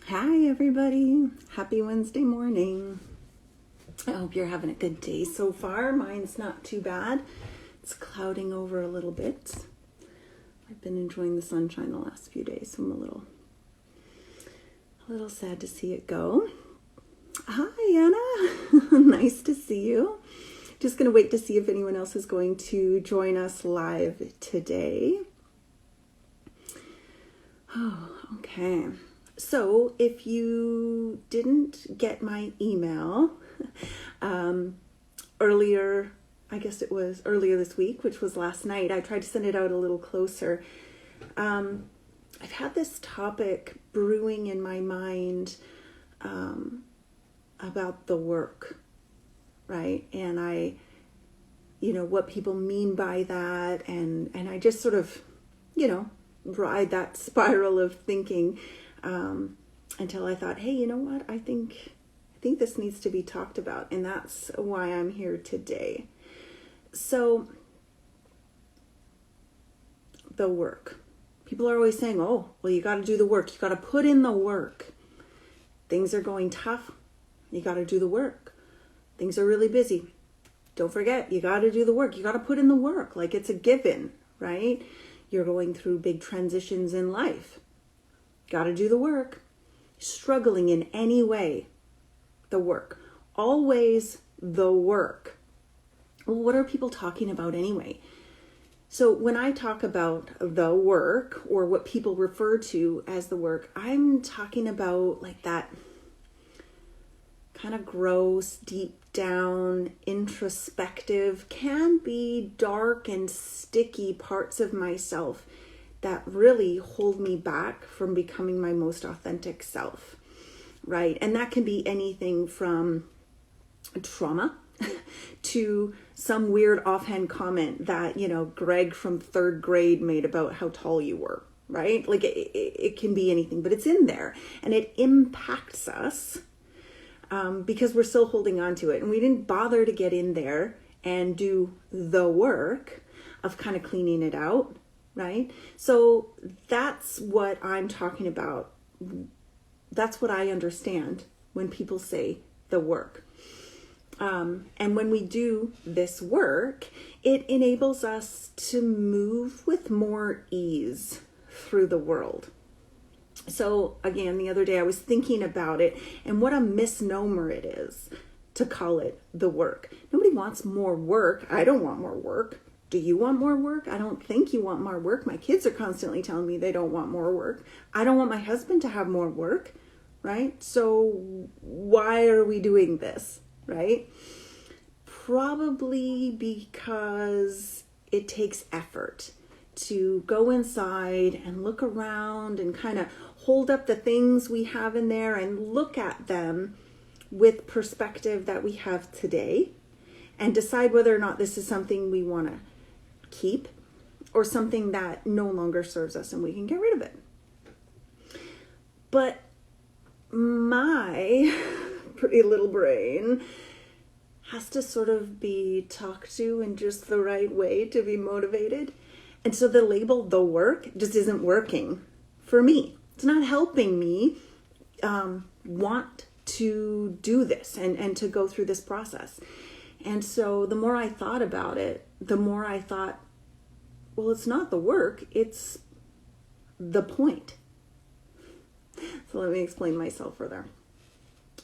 Hi everybody, happy Wednesday morning. I hope you're having a good day so far. Mine's not too bad. It's clouding over a little bit. I've been enjoying the sunshine the last few days, so I'm a little sad to see it go. Hi Anna, nice to see you. Just gonna wait to see if anyone else is going to join us live today. Oh, okay. So if you didn't get my email earlier, I guess it was earlier this week, which was last night, I tried to send it out a little closer. I've had this topic brewing in my mind about the work, right? And what people mean by that. And I just sort of, ride that spiral of thinking until I thought, hey, you know what? I think this needs to be talked about, and that's why I'm here today. So, the work. People are always saying, oh, well, you got to do the work. You got to put in the work. Things are going tough. You got to do the work. Things are really busy. Don't forget, you got to do the work. You got to put in the work. Like it's a given, right? You're going through big transitions in life. Got to do the work. Struggling in any way, the work. Always the work. Well, what are people talking about anyway? So when I talk about the work, or what people refer to as the work, I'm talking about like that kind of gross, deep down, introspective, can be dark and sticky parts of myself that really hold me back from becoming my most authentic self, right? And that can be anything from trauma to some weird offhand comment that, Greg from 3rd grade made about how tall you were, right? Like it can be anything, but it's in there and it impacts us because we're still holding on to it. And we didn't bother to get in there and do the work of kind of cleaning it out. Right? So that's what I'm talking about. That's what I understand when people say the work. And when we do this work, it enables us to move with more ease through the world. So again, the other day I was thinking about it and what a misnomer it is to call it the work. Nobody wants more work. I don't want more work. Do you want more work? I don't think you want more work. My kids are constantly telling me they don't want more work. I don't want my husband to have more work, right? So why are we doing this, right? Probably because it takes effort to go inside and look around and kind of hold up the things we have in there and look at them with perspective that we have today and decide whether or not this is something we want to keep or something that no longer serves us and we can get rid of it. But my pretty little brain has to sort of be talked to in just the right way to be motivated. And so the label the work just isn't working for me. It's not helping me want to do this and to go through this process. And so the more I thought about it, the more I thought, well, it's not the work, it's the point. So let me explain myself further.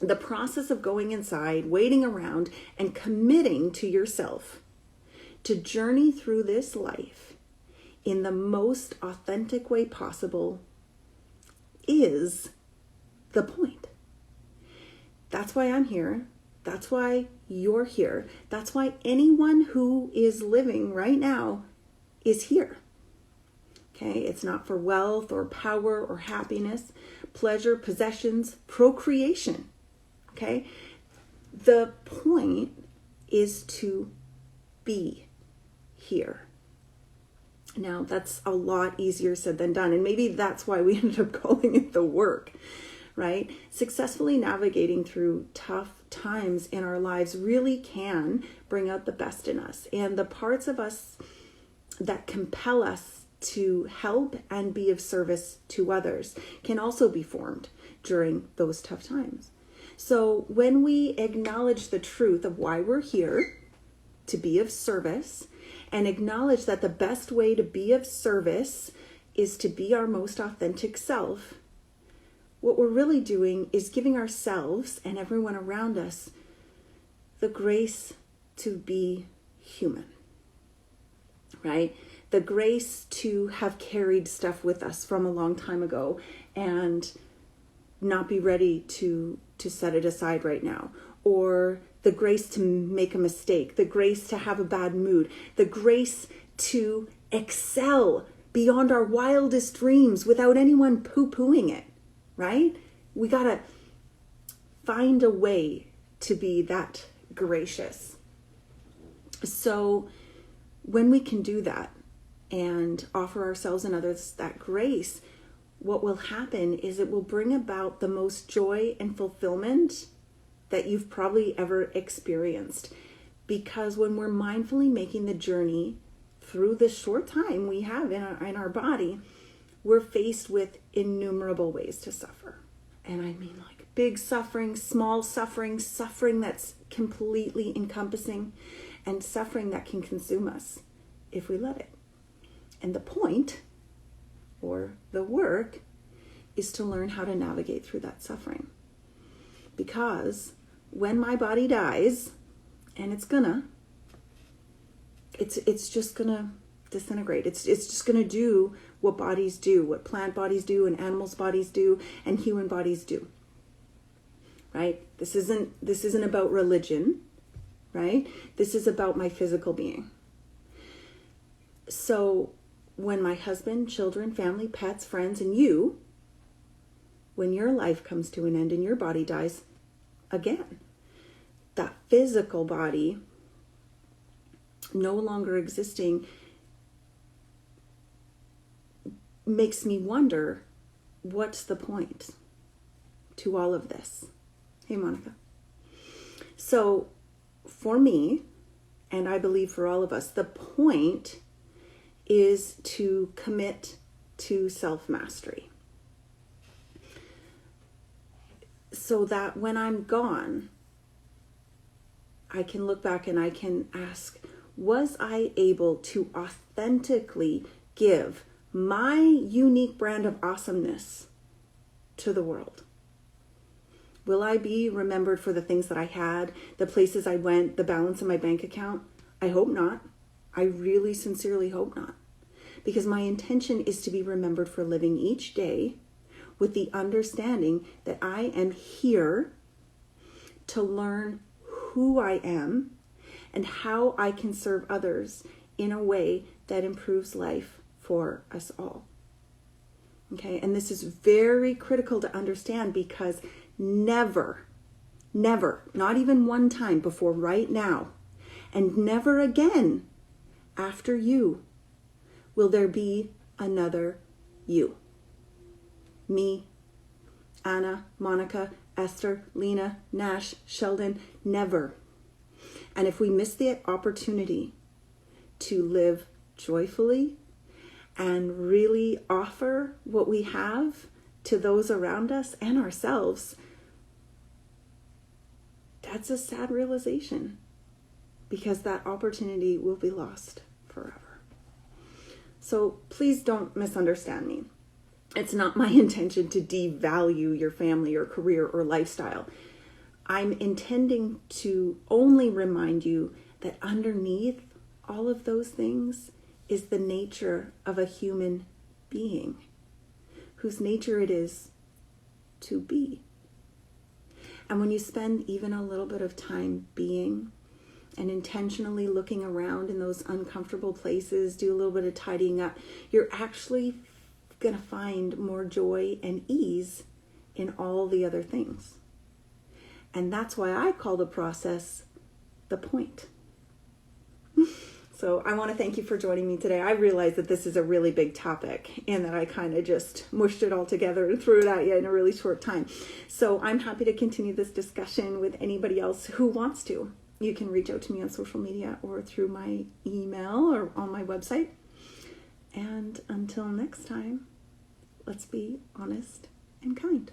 The process of going inside, waiting around, and committing to yourself to journey through this life in the most authentic way possible is the point. That's why I'm here. That's why you're here. That's why anyone who is living right now is here. Okay? It's not for wealth or power or happiness, pleasure, possessions, procreation. Okay? The point is to be here. Now, that's a lot easier said than done. And maybe that's why we ended up calling it the work, right? Successfully navigating through tough times in our lives really can bring out the best in us. And the parts of us that compel us to help and be of service to others can also be formed during those tough times. So when we acknowledge the truth of why we're here, to be of service, and acknowledge that the best way to be of service is to be our most authentic self, what we're really doing is giving ourselves and everyone around us the grace to be human, right? The grace to have carried stuff with us from a long time ago and not be ready to set it aside right now. Or the grace to make a mistake, the grace to have a bad mood, the grace to excel beyond our wildest dreams without anyone poo-pooing it, right? We gotta find a way to be that gracious. So when we can do that and offer ourselves and others that grace, what will happen is it will bring about the most joy and fulfillment that you've probably ever experienced. Because when we're mindfully making the journey through the short time we have in our body, we're faced with innumerable ways to suffer. And I mean like big suffering, small suffering, suffering that's completely encompassing, and suffering that can consume us if we let it. And the point, or the work, is to learn how to navigate through that suffering. Because when my body dies, and it's just gonna disintegrate. It's just gonna do what bodies do, what plant bodies do, and animals' bodies do, and human bodies do. Right? This isn't about religion, right? This is about my physical being. So when my husband, children, family, pets, friends, and you, when your life comes to an end and your body dies, again, that physical body no longer existing makes me wonder, what's the point to all of this? Hey, Monica. So for me, and I believe for all of us, the point is to commit to self-mastery. So that when I'm gone, I can look back and I can ask, was I able to authentically give my unique brand of awesomeness to the world? Will I be remembered for the things that I had, the places I went, the balance in my bank account? I hope not. I really sincerely hope not. Because my intention is to be remembered for living each day with the understanding that I am here to learn who I am and how I can serve others in a way that improves life for us all. Okay, and this is very critical to understand, because never, not even one time before right now, and never again after you, will there be another you. Me, Anna, Monica, Esther, Lena, Nash, Sheldon, never. And if we miss the opportunity to live joyfully and really offer what we have to those around us and ourselves, that's a sad realization, because that opportunity will be lost forever. So please don't misunderstand me. It's not my intention to devalue your family or career or lifestyle. I'm intending to only remind you that underneath all of those things is the nature of a human being, whose nature it is to be. And when you spend even a little bit of time being and intentionally looking around in those uncomfortable places, do a little bit of tidying up, you're actually going to find more joy and ease in all the other things. And that's why I call the process the point. So I want to thank you for joining me today. I realize that this is a really big topic and that I kind of just mushed it all together and threw it at you in a really short time. So I'm happy to continue this discussion with anybody else who wants to. You can reach out to me on social media or through my email or on my website. And until next time, let's be honest and kind.